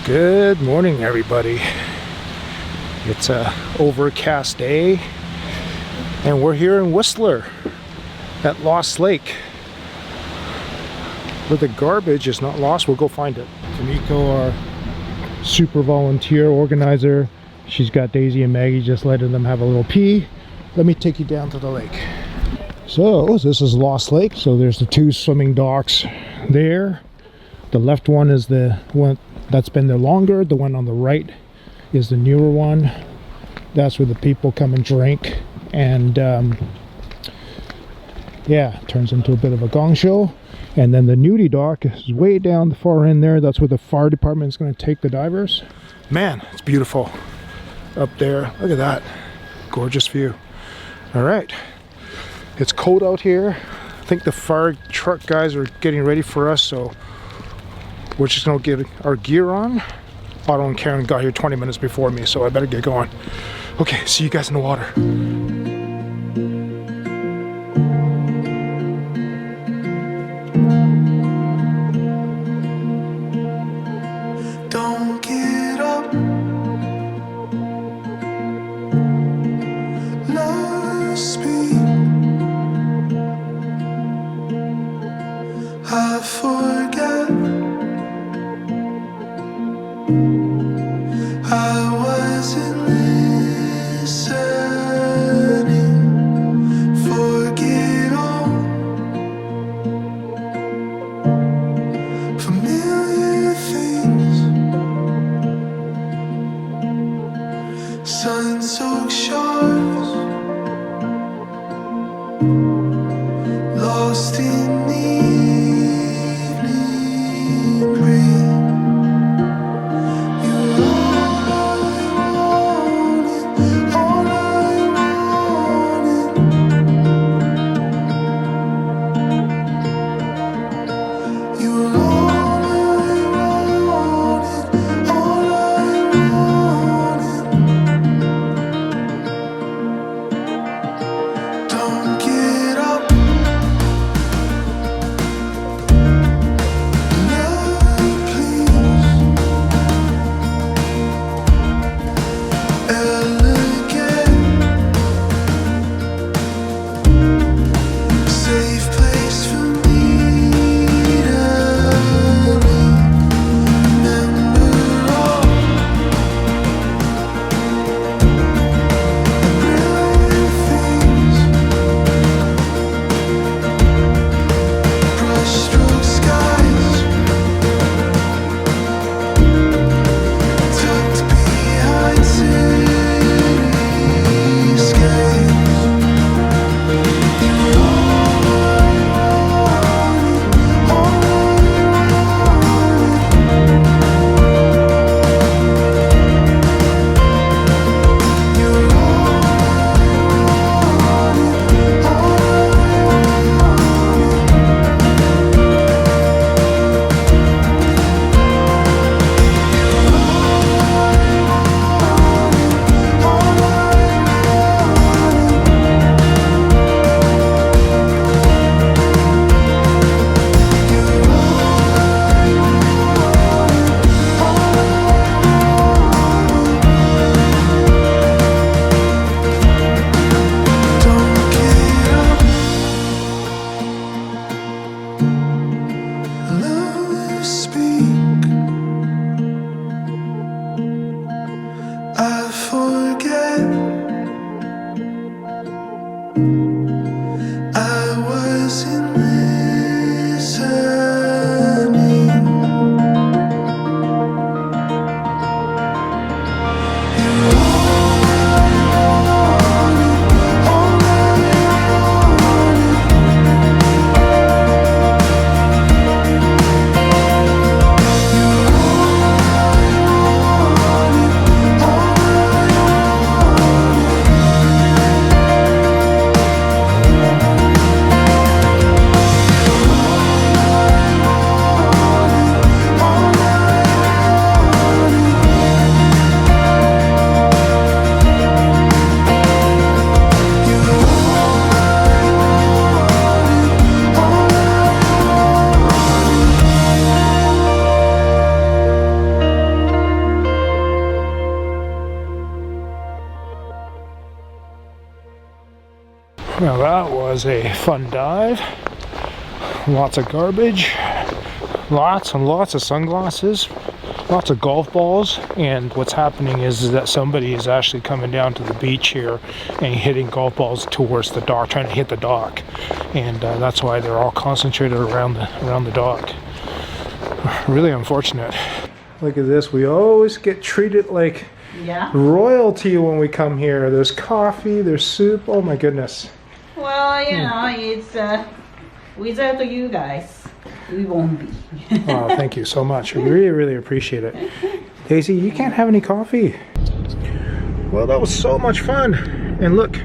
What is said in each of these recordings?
Good morning, everybody. It's a overcast day, and we're here in Whistler at Lost Lake, where the garbage is not lost. We'll go find it. Tamiko, our super volunteer organizer, she's got Daisy and Maggie just letting them have a little pee. Let me take you down to the lake. So this is Lost Lake. So there's the two swimming docks there. The left one is the one that's been there longer. The one on the right is the newer one. That's where the people come and drink, and yeah, it turns into a bit of a gong show. And then the nudie dock is way down the far end there. That's where the fire department is going to take the divers. Man, it's beautiful up there. Look at that gorgeous view. All right, it's cold out here. I think the fire truck guys are getting ready for us, so we're just gonna get our gear on. Otto and Karen got here 20 minutes before me, so I better get going. Okay, see you guys in the water. Don't get up, lost me. I forget I wasn't listening. Well, that was a fun dive. Lots of garbage, lots and lots of sunglasses, lots of golf balls, and what's happening is that somebody is actually coming down to the beach here and hitting golf balls towards the dock, trying to hit the dock, and that's why they're all concentrated around the dock. Really unfortunate. Look at this, we always get treated like royalty when we come here. There's coffee, there's soup, oh my goodness. Well, you know, it's without you guys, we won't be. Oh, thank you so much. I really, really appreciate it. Daisy, you can't have any coffee. Well, that was so much fun. And look,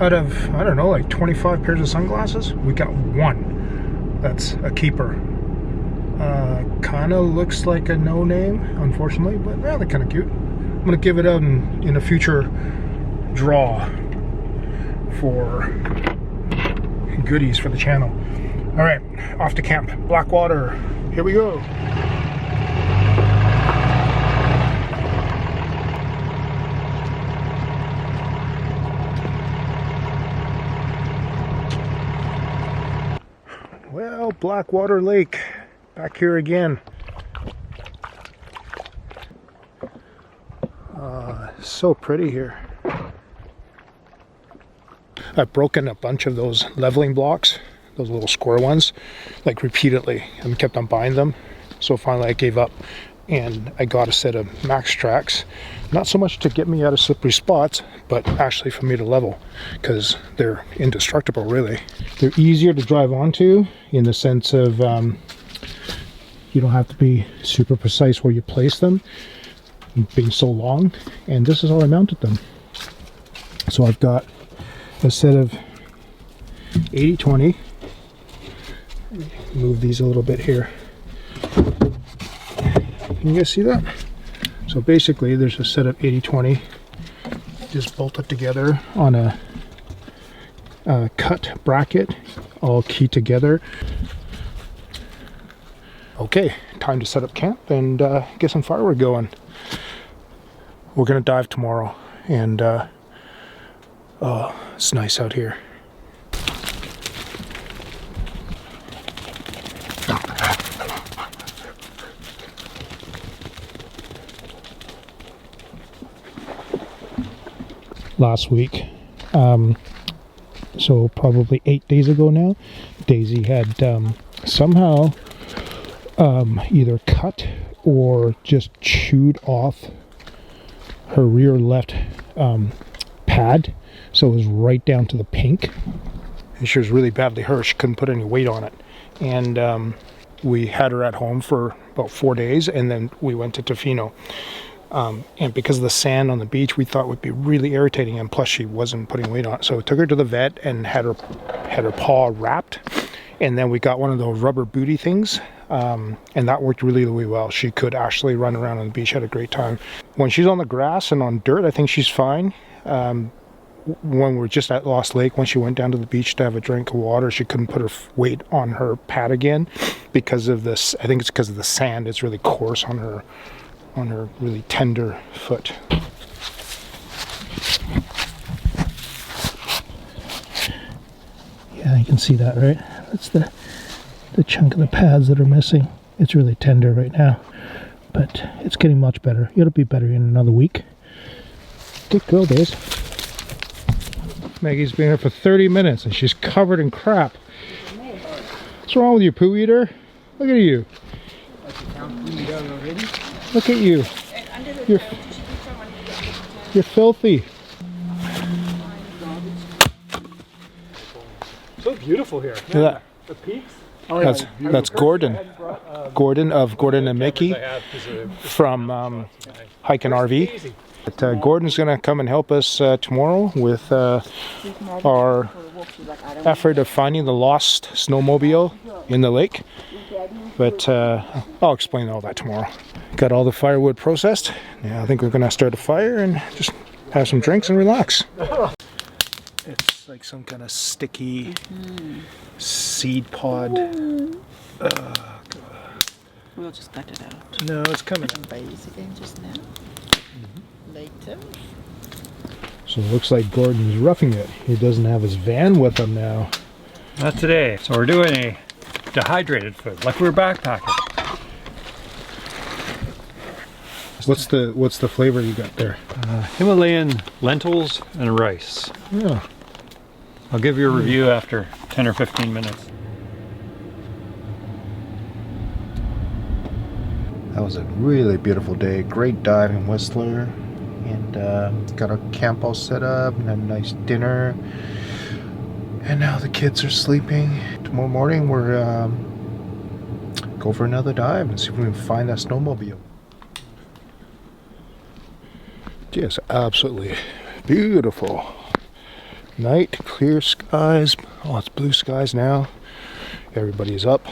out of, I don't know, like 25 pairs of sunglasses, we got one. That's a keeper. Kind of looks like a no name, unfortunately, but yeah, they're kind of cute. I'm going to give it out in a future draw for goodies for the channel. All right, off to camp. Blackwater. Here we go. Well, Blackwater Lake. Back here again. So pretty here. I've broken a bunch of those leveling blocks, those little square ones, like repeatedly, and kept on buying them. So finally I gave up and I got a set of max tracks, not so much to get me out of slippery spots, but actually for me to level, because they're indestructible really. They're easier to drive onto in the sense of you don't have to be super precise where you place them, being so long, and this is how I mounted them. So I've got a set of 80-20. Move these a little bit here. Can you guys see that? So basically there's a set of 80-20 just bolted together on a cut bracket, all keyed together. Okay, time to set up camp and get some firewood going. We're gonna dive tomorrow, and oh, it's nice out here. Last week, so probably 8 days ago now, Daisy had somehow either cut or just chewed off her rear left pad, so it was right down to the pink, and she was really badly hurt. She couldn't put any weight on it, and we had her at home for about 4 days, and then we went to Tofino, and because of the sand on the beach, we thought would be really irritating, and plus she wasn't putting weight on it, so we took her to the vet and had her paw wrapped, and then we got one of those rubber booty things, and that worked really, really well. She could actually run around on the beach, had a great time. When she's on the grass and on dirt, I think she's fine. When we're just at Lost Lake, when she went down to the beach to have a drink of water, she couldn't put her weight on her pad again because of this. I think it's because of the sand. It's really coarse on her really tender foot. Yeah, you can see that, right? That's the chunk of the pads that are missing. It's really tender right now, but it's getting much better. It'll be better in another week. Good girl, Days. Maggie's been here for 30 minutes and she's covered in crap. What's wrong with you, poo eater? Look at you. Look at you. You're filthy. So beautiful here. Yeah. The peaks. Oh, that's Gordon. Gordon of Gordon and Mickey from Hike and RV. But, Gordon's going to come and help us tomorrow with our effort of finding the lost snowmobile in the lake. But I'll explain all that tomorrow. Got all the firewood processed. Now I think we're going to start a fire and just have some drinks and relax. It's like some kind of sticky seed pod. We'll just cut it out. No, it's coming. Base again just now. Later. So it looks like Gordon's roughing it. He doesn't have his van with him now. Not today. So we're doing a dehydrated food, like we were backpacking. What's the flavor you got there? Himalayan lentils and rice. Yeah. I'll give you a review after 10 or 15 minutes. That was a really beautiful day. Great dive in Whistler. And got our camp all set up and a nice dinner. And now the kids are sleeping. Tomorrow morning we're go for another dive and see if we can find that snowmobile. Just absolutely beautiful night, clear skies. Oh, it's blue skies now. Everybody's up.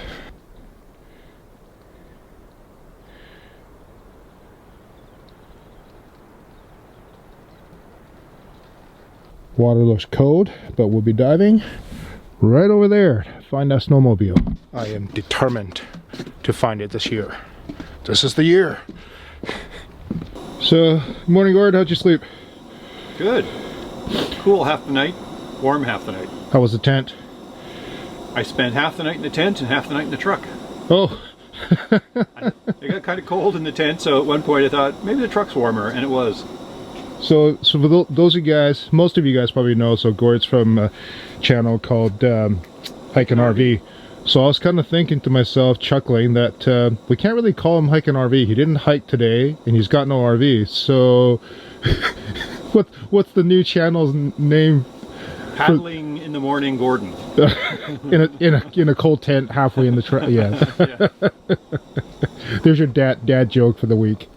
Water looks cold, but we'll be diving right over there to find that snowmobile. I am determined to find it this year. This is the year. So, morning, Gord, how'd you sleep? Good. Cool half the night, warm half the night. How was the tent? I spent half the night in the tent and half the night in the truck. Oh. It got kind of cold in the tent, so at one point I thought maybe the truck's warmer, and it was. So for those of you guys, most of you guys probably know, so Gord's from a channel called Hike and RV. So I was kind of thinking to myself, chuckling, that we can't really call him Hike and RV. He didn't hike today, and he's got no RV. So what's the new channel's name? Paddling in the morning, Gordon. in a cold tent halfway in the truck. Yeah. Yeah. There's your dad joke for the week.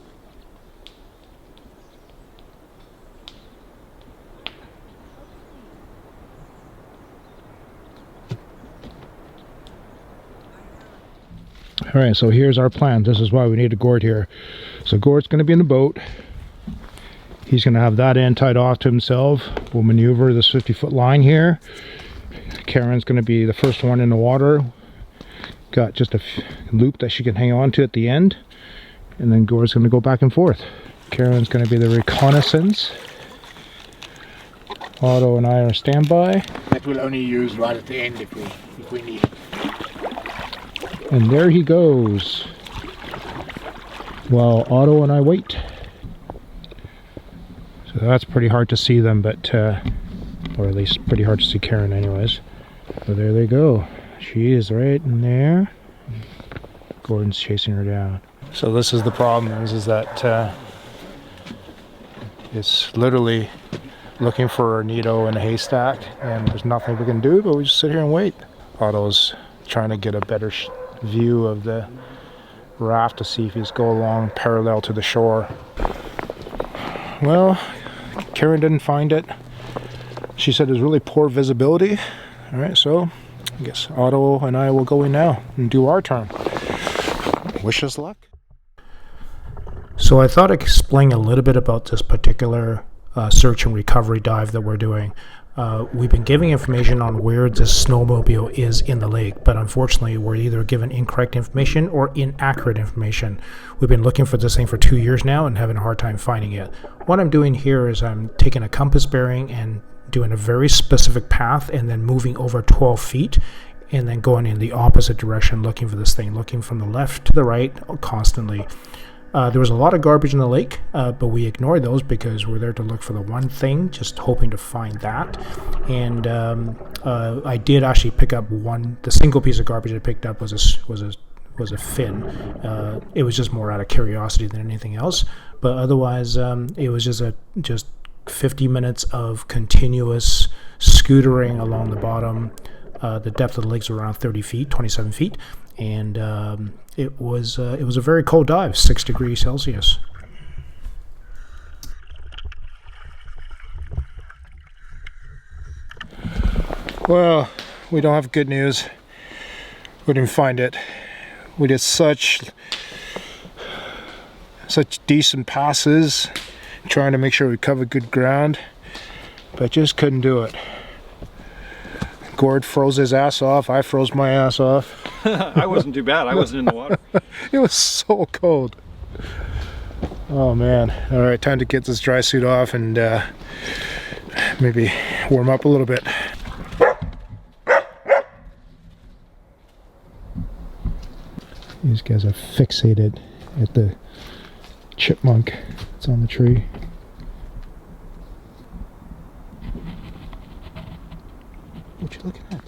All right, so here's our plan. This is why we need a Gord here. So Gord's going to be in the boat. He's going to have that end tied off to himself. We'll maneuver this 50-foot line here. Karen's going to be the first one in the water. Got just a loop that she can hang on to at the end. And then Gord's going to go back and forth. Karen's going to be the reconnaissance. Otto and I are standby. That we'll only use right at the end if we need it. And there he goes. While Otto and I wait. So that's pretty hard to see them, but or at least pretty hard to see Karen anyways. So there they go. She is right in there. Gordon's chasing her down. So this is the problem, is that it's literally looking for a needle in a haystack, and there's nothing we can do, but we just sit here and wait. Otto's trying to get a better view of the raft to see if he's go along parallel to the shore. Well, Karen didn't find it. She said there's really poor visibility. All right, so I guess Otto and I will go in now and do our turn. Wish us luck. So I thought I'd explain a little bit about this particular search and recovery dive that we're doing. We've been giving information on where this snowmobile is in the lake, but unfortunately we're either given incorrect information or inaccurate information. We've been looking for this thing for 2 years now and having a hard time finding it. What I'm doing here is I'm taking a compass bearing and doing a very specific path and then moving over 12 feet and then going in the opposite direction looking for this thing, looking from the left to the right constantly. There was a lot of garbage in the lake, but we ignored those because we're there to look for the one thing, just hoping to find that. And I did actually pick up the single piece of garbage I picked up was a fin. It was just more out of curiosity than anything else. But otherwise, it was just 50 minutes of continuous scootering along the bottom. The depth of the lake's around 30 feet, 27 feet. And it was a very cold dive, 6 degrees Celsius. Well, we don't have good news. We didn't find it. We did such decent passes, trying to make sure we covered good ground, but just couldn't do it. Gord froze his ass off. I froze my ass off. I wasn't too bad. I wasn't in the water. It was so cold. Oh man. All right, time to get this dry suit off and maybe warm up a little bit. These guys are fixated at the chipmunk that's on the tree. What you looking at?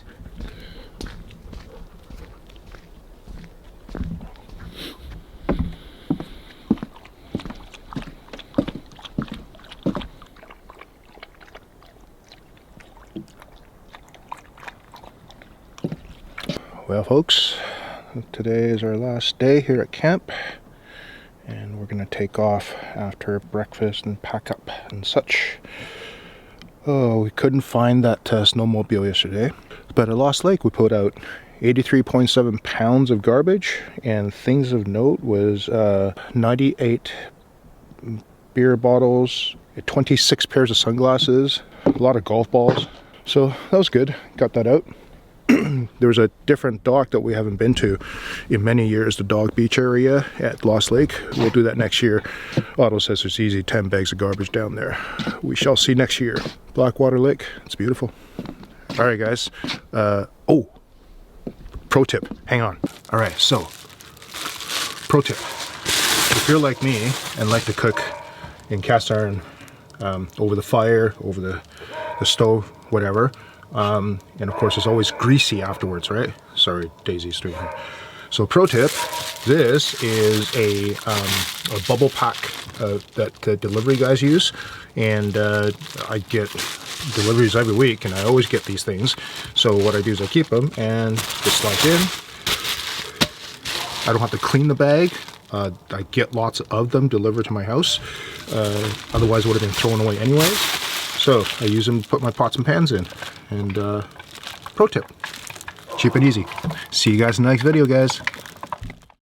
Well, folks, today is our last day here at camp, and we're gonna take off after breakfast and pack up and such. Oh, we couldn't find that snowmobile yesterday, but at Lost Lake we put out 83.7 pounds of garbage, and things of note was 98 beer bottles, 26 pairs of sunglasses, a lot of golf balls. So that was good, got that out. There was a different dock that we haven't been to in many years, the Dog Beach area at Lost Lake. We'll do that next year. Otto says it's easy, 10 bags of garbage down there. We shall see next year. Blackwater Lake, it's beautiful. All right, guys. Oh, pro tip, hang on. All right, so, pro tip. If you're like me and like to cook in cast iron over the fire, over the stove, whatever, and of course it's always greasy afterwards, right? Sorry, Daisy's doing here. So pro tip, this is a bubble pack that the delivery guys use, and I get deliveries every week and I always get these things. So what I do is I keep them and just slide in. I don't have to clean the bag. I get lots of them delivered to my house. Otherwise it would have been thrown away anyways. So I use them to put my pots and pans in. And pro tip, cheap and easy. See you guys in the next video, guys.